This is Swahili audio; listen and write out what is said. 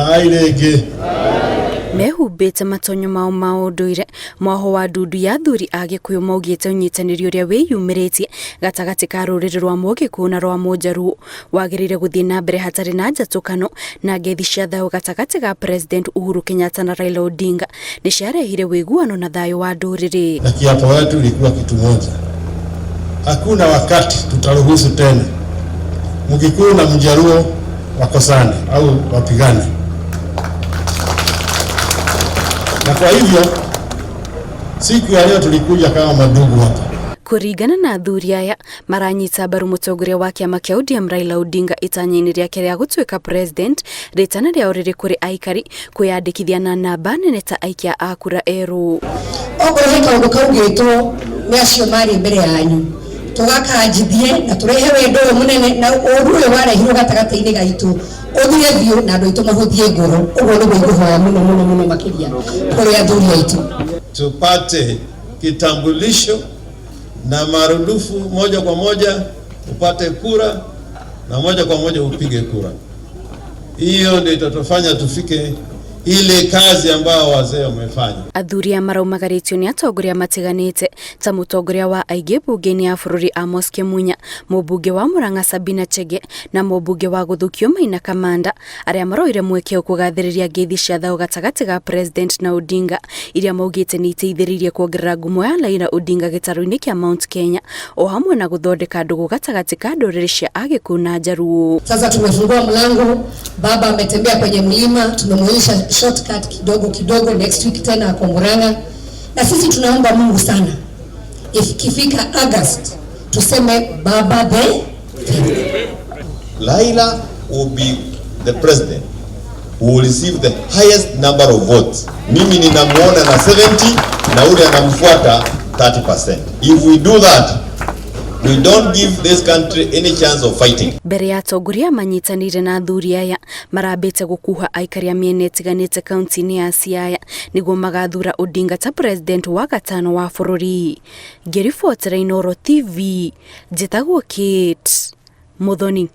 Airege mehumbite matonyo mao maunduire mwaho wa ndundu ya thuri Agikuyu maugite unyitaniri uria wiyumiritie gatagati ka ruriri rwa Mugiku na rwa Munjaruo wagirire guthie na mbere hatari na njatukano na ngethi cia thayo gatagati ga President Uhuru Kenyatta na Raila Odinga ni ciarehire wiguano na thayo wa nduriri. Na kiapo wetu ilikuwa kitu moja, hakuna wakati tutaruhusu tena Mugiku na Munjaruo wakosane au wapigane. Na kwa hivyo siku ya leo tulikuja kama madugu hapa. Kuringana na thuri aya maranyita mbaru mutongoria wa kiama kia ODM Raila Odinga itanya-ini riake ria gutuika president ritana riao riri kuri aikari kwiyandikithia na namba nene ta aikia a kura eru. Okorwo kaundu kaugitwo ni acio mari mbere yanyu tugakanjithie na turehe wendo munene na undu uyu warehirwo gatagati-ini gaitu uthie biu na andu aitu mahuthie ngoro uguo ni ngũhoya muno makiria kuri athuri aitu tupate kitambulisho na marudufu moja kwa moja upate kura na moja kwa moja upige kura. Hiyo ndio itatufanya tufike ile kazi ambao wazee wamefanya. Athuria maraumagaritio ni atongoria matiganite ta mutongoria wa aige bunge-ini ya bururi Amos Kimunya, mubunge wa Murang'a Sabina Chege na mubunge wa Guthukio Maina Kamanda aria maroire mwekeo kugathiriria ngethi cia thayo gatagati ga President na Odinga iria maugite ni iteithiririe kuongerera ngumo ya Raila Odinga gitaro-ini kia Mount Kenya o hamwe na guthondeka ndugu gatagati ka nduriri cia Agikuyu na Njaruo. Sasa tumefungua mlango, baba ametembea kwenye mlima, tumemuonyesha shortcut kidogo next week tena kwa Murang'a, na sisi tunaomba Mungu sana ikifika August tuseme baba the Raila will be the president who will receive the highest number of votes. Mimi ninamuona na 70 na ule anamfuata 30%. If we do that, we don't give this country any chance of fighting. Mbere ya atongoria manyitanire na athuri aya marambite gukuha aikari a miena itiganite kaunti-ini ya Siaya niguo magathura Odinga ta president wa gatano wa bururi. Ngiribotera Inooro TV, njitagwo Kate Muthoni.